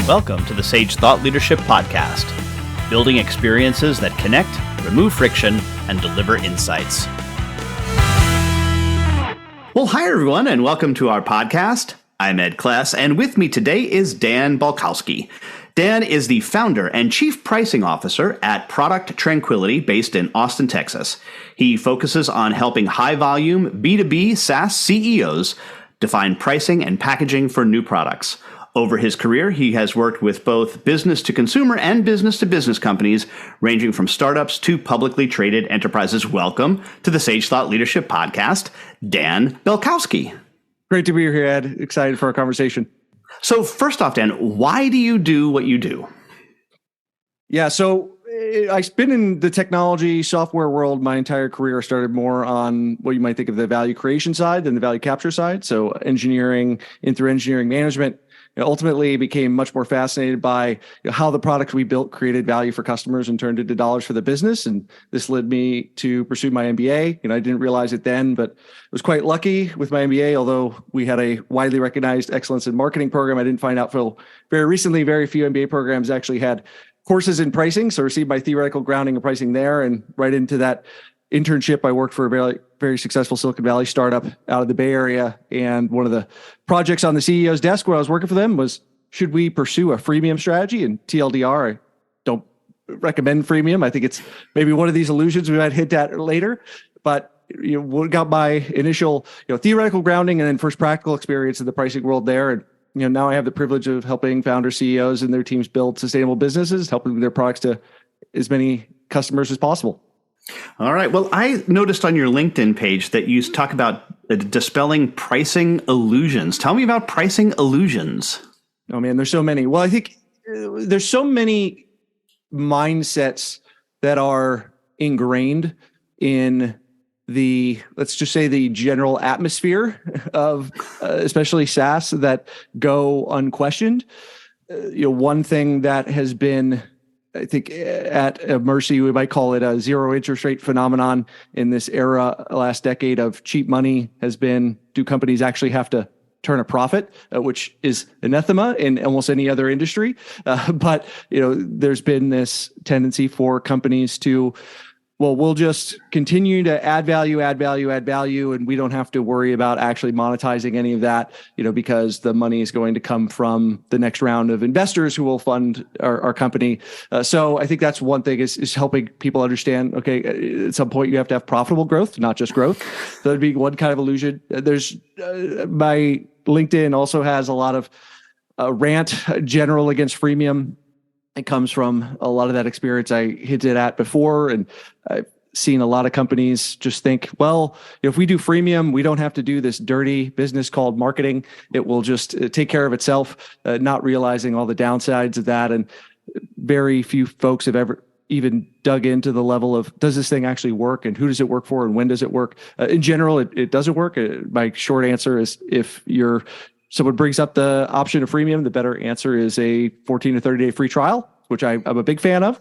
Welcome to the Sage Thought Leadership Podcast, building experiences that connect, remove friction, and deliver insights. Well, hi, everyone, and welcome to our podcast. I'm Ed Kless, and with me today is Dan Balcauski. Dan is the founder and chief pricing officer at Product Tranquility based in Austin, Texas. He focuses on helping high-volume B2B SaaS CEOs define pricing and packaging for new products. Over his career, he has worked with both business-to-consumer and business-to-business companies, ranging from startups to publicly traded enterprises. Welcome to the Sage Thought Leadership Podcast, Dan Balcauski. Great to be here, Ed. Excited for our conversation. So first off, Dan, why do you do what you do? Yeah, so I've been in the technology software world my entire career. I started more on what you might think of the value creation side than the value capture side. So engineering, through engineering management. Ultimately became much more fascinated by how the products we built created value for customers and turned into dollars for the business. And this led me to pursue my MBA. I didn't realize it then, but I was quite lucky with my MBA. Although we had a widely recognized excellence in marketing program, I didn't find out till very recently, very few MBA programs actually had courses in pricing. So I received my theoretical grounding in pricing there, and right into that internship, I worked for a very, very successful Silicon Valley startup out of the Bay Area. And one of the projects on the CEO's desk where I was working for them was, should we pursue a freemium strategy? And TLDR, I don't recommend freemium. I think it's maybe one of these illusions we might hint at later. But got my initial theoretical grounding and then first practical experience in the pricing world there. And now I have the privilege of helping founders, CEOs, and their teams build sustainable businesses, helping their products to as many customers as possible. All right. Well, I noticed on your LinkedIn page that you talk about dispelling pricing illusions. Tell me about pricing illusions. Oh, man, there's so many. Well, I think there's so many mindsets that are ingrained in let's just say the general atmosphere of especially SaaS that go unquestioned. One thing that has been, I think, at mercy, we might call it a zero interest rate phenomenon in this era, last decade of cheap money, has been, do companies actually have to turn a profit, which is anathema in almost any other industry. But there's been this tendency for companies to, well, we'll just continue to add value, and we don't have to worry about actually monetizing any of that, because the money is going to come from the next round of investors who will fund our company. So I think that's one thing is helping people understand, okay, at some point you have to have profitable growth, not just growth. So that'd be one kind of illusion. There's my LinkedIn also has a lot of rant general against freemium. It comes from a lot of that experience I hinted at before. And I've seen a lot of companies just think, well, if we do freemium, we don't have to do this dirty business called marketing. It will just take care of itself, not realizing all the downsides of that. And very few folks have ever even dug into the level of, does this thing actually work, and who does it work for, and when does it work? In general, it doesn't work. My short answer is, if someone brings up the option of freemium, the better answer is a 14 to 30-day free trial, which I'm a big fan of.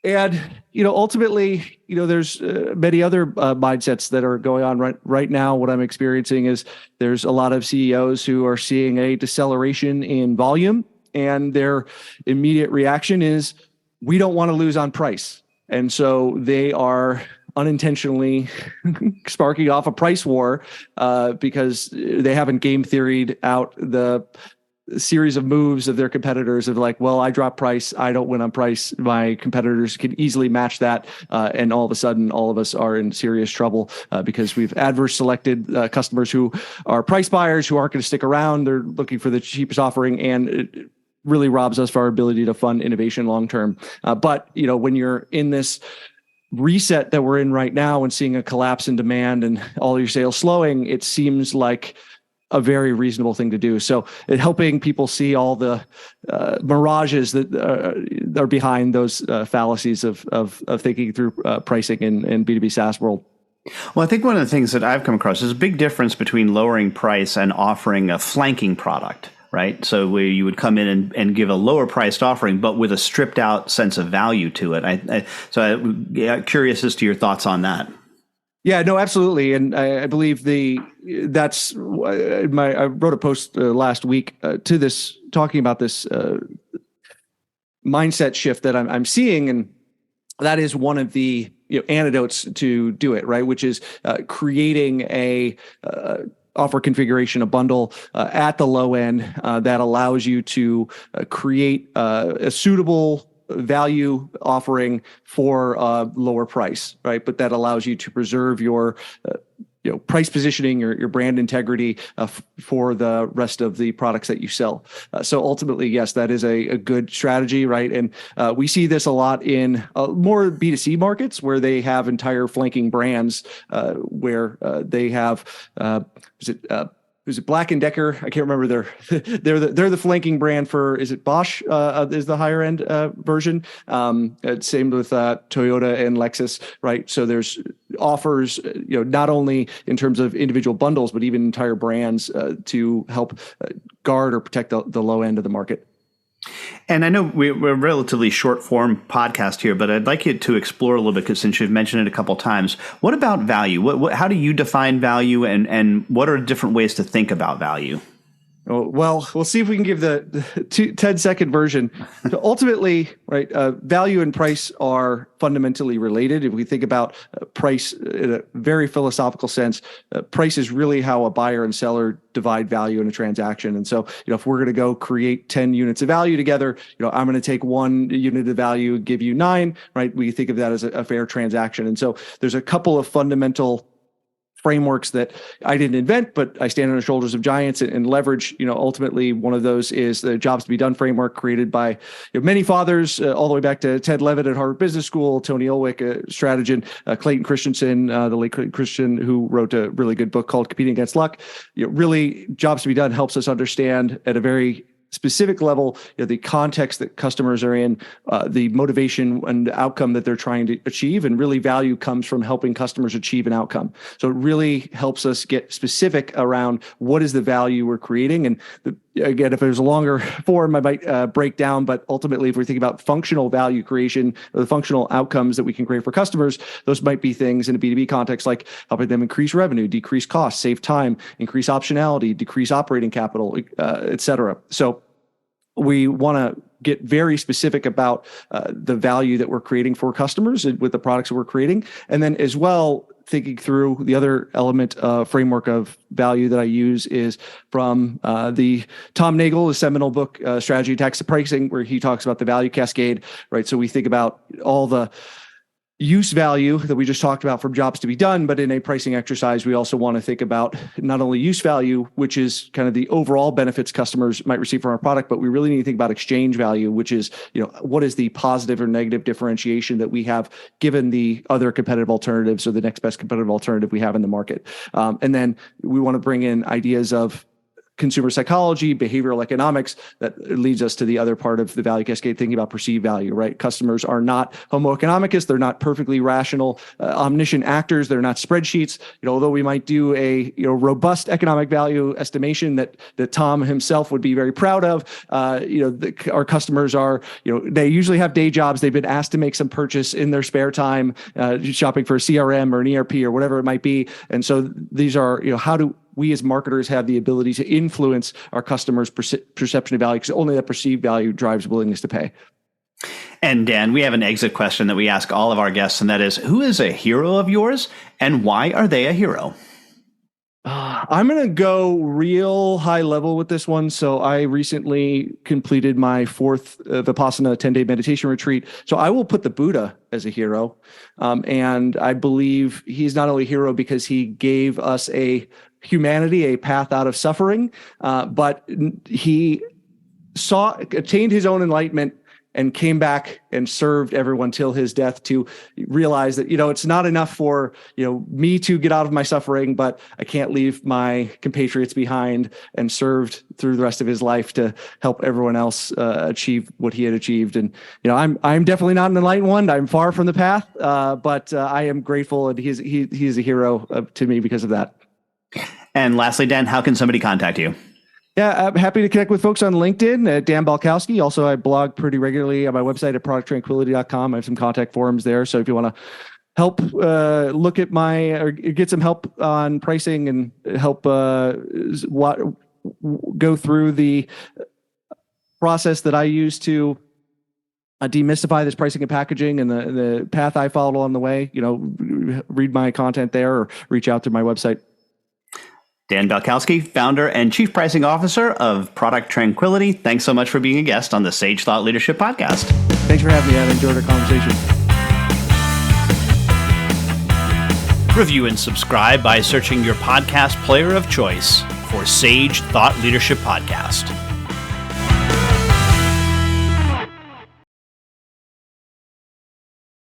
And, ultimately, there's many other mindsets that are going on right now. What I'm experiencing is there's a lot of CEOs who are seeing a deceleration in volume, and their immediate reaction is, we don't want to lose on price. And so they are unintentionally sparking off a price war because they haven't game theoried out the series of moves of their competitors of like, well, I drop price, I don't win on price, my competitors can easily match that, and all of a sudden all of us are in serious trouble because we've adverse selected customers who are price buyers, who aren't going to stick around. They're looking for the cheapest offering, and it really robs us of our ability to fund innovation long term. But when you're in this reset that we're in right now and seeing a collapse in demand and all your sales slowing, it seems like a very reasonable thing to do. So helping people see all the mirages that are behind those fallacies of thinking through pricing in B2B SaaS world. Well, I think one of the things that I've come across is a big difference between lowering price and offering a flanking product, right? So where you would come in and give a lower priced offering, but with a stripped out sense of value to it. I'm curious as to your thoughts on that. Yeah, no, absolutely, and I believe I wrote a post last week to this talking about this mindset shift that I'm seeing, and that is one of the antidotes to do it right, which is creating a offer configuration, a bundle at the low end that allows you to create a suitable value offering for a lower price, right? But that allows you to preserve your price positioning, your brand integrity for the rest of the products that you sell. So ultimately, yes, that is a good strategy, right? And we see this a lot in more B2C markets where they have entire flanking brands where they have, is it Black and Decker? I can't remember. They're the flanking brand for. Is it Bosch? Is the higher end version? Same with Toyota and Lexus, right? So there's offers, not only in terms of individual bundles, but even entire brands to help guard or protect the low end of the market. And I know we're a relatively short form podcast here, but I'd like you to explore a little bit, because since you've mentioned it a couple of times, what about value? How do you define value, and what are different ways to think about value? Well, we'll see if we can give the 10-second version. So ultimately, right, value and price are fundamentally related. If we think about price in a very philosophical sense, price is really how a buyer and seller divide value in a transaction. And so, if we're going to go create 10 units of value together, I'm going to take 1 unit of value, give you 9, right? We think of that as a fair transaction. And so there's a couple of fundamental frameworks that I didn't invent, but I stand on the shoulders of giants and leverage. Ultimately, one of those is the Jobs to Be Done framework, created by many fathers, all the way back to Ted Levitt at Harvard Business School, Tony Ulwick, a strategist, Clayton Christensen, the late Clayton Christensen, who wrote a really good book called Competing Against Luck. Really, Jobs to Be Done helps us understand at a very specific level, the context that customers are in, the motivation and outcome that they're trying to achieve, and really value comes from helping customers achieve an outcome. So it really helps us get specific around what is the value we're creating. And again, if there's a longer form, I might break down, but ultimately, if we think about functional value creation, or the functional outcomes that we can create for customers, those might be things in a B2B context, like helping them increase revenue, decrease costs, save time, increase optionality, decrease operating capital, et cetera. So we want to get very specific about the value that we're creating for customers with the products that we're creating. And then as well, thinking through the other element framework of value that I use is from the Tom Nagel, the seminal book, Strategy Attacks to Pricing, where he talks about the value cascade, right? So we think about all the use value that we just talked about from Jobs to Be Done, but in a pricing exercise, we also want to think about not only use value, which is kind of the overall benefits customers might receive from our product, but we really need to think about exchange value, which is, what is the positive or negative differentiation that we have given the other competitive alternatives, or the next best competitive alternative we have in the market. And then we want to bring in ideas of consumer psychology, behavioral economics, that leads us to the other part of the value cascade, thinking about perceived value, right? Customers are not homo economicus. They're not perfectly rational, omniscient actors. They're not spreadsheets. Although we might do a robust economic value estimation that Tom himself would be very proud of, our customers are, they usually have day jobs. They've been asked to make some purchase in their spare time, shopping for a CRM or an ERP or whatever it might be. And so these are, how do we as marketers have the ability to influence our customers' perception of value, because only that perceived value drives willingness to pay. And Dan, we have an exit question that we ask all of our guests, and that is, who is a hero of yours, and why are they a hero? I'm going to go real high level with this one. So I recently completed my 4th Vipassana 10-day meditation retreat. So I will put the Buddha as a hero. And I believe he's not only a hero because he gave us a path out of suffering, but he attained his own enlightenment and came back and served everyone till his death, to realize that, it's not enough for, me to get out of my suffering, but I can't leave my compatriots behind, and served through the rest of his life to help everyone else achieve what he had achieved. And, I'm definitely not an enlightened one. I'm far from the path, but I am grateful, and he's a hero to me because of that. And lastly, Dan, how can somebody contact you? Yeah, I'm happy to connect with folks on LinkedIn at Dan Balcauski. Also, I blog pretty regularly on my website at producttranquility.com. I have some contact forums there. So if you want to help look at or get some help on pricing and help go through the process that I use to demystify this pricing and packaging and the path I followed along the way, read my content there or reach out to my website. Dan Balcauski, founder and chief pricing officer of Product Tranquility. Thanks so much for being a guest on the Sage Thought Leadership Podcast. Thanks for having me. I've enjoyed our conversation. Review and subscribe by searching your podcast player of choice for Sage Thought Leadership Podcast.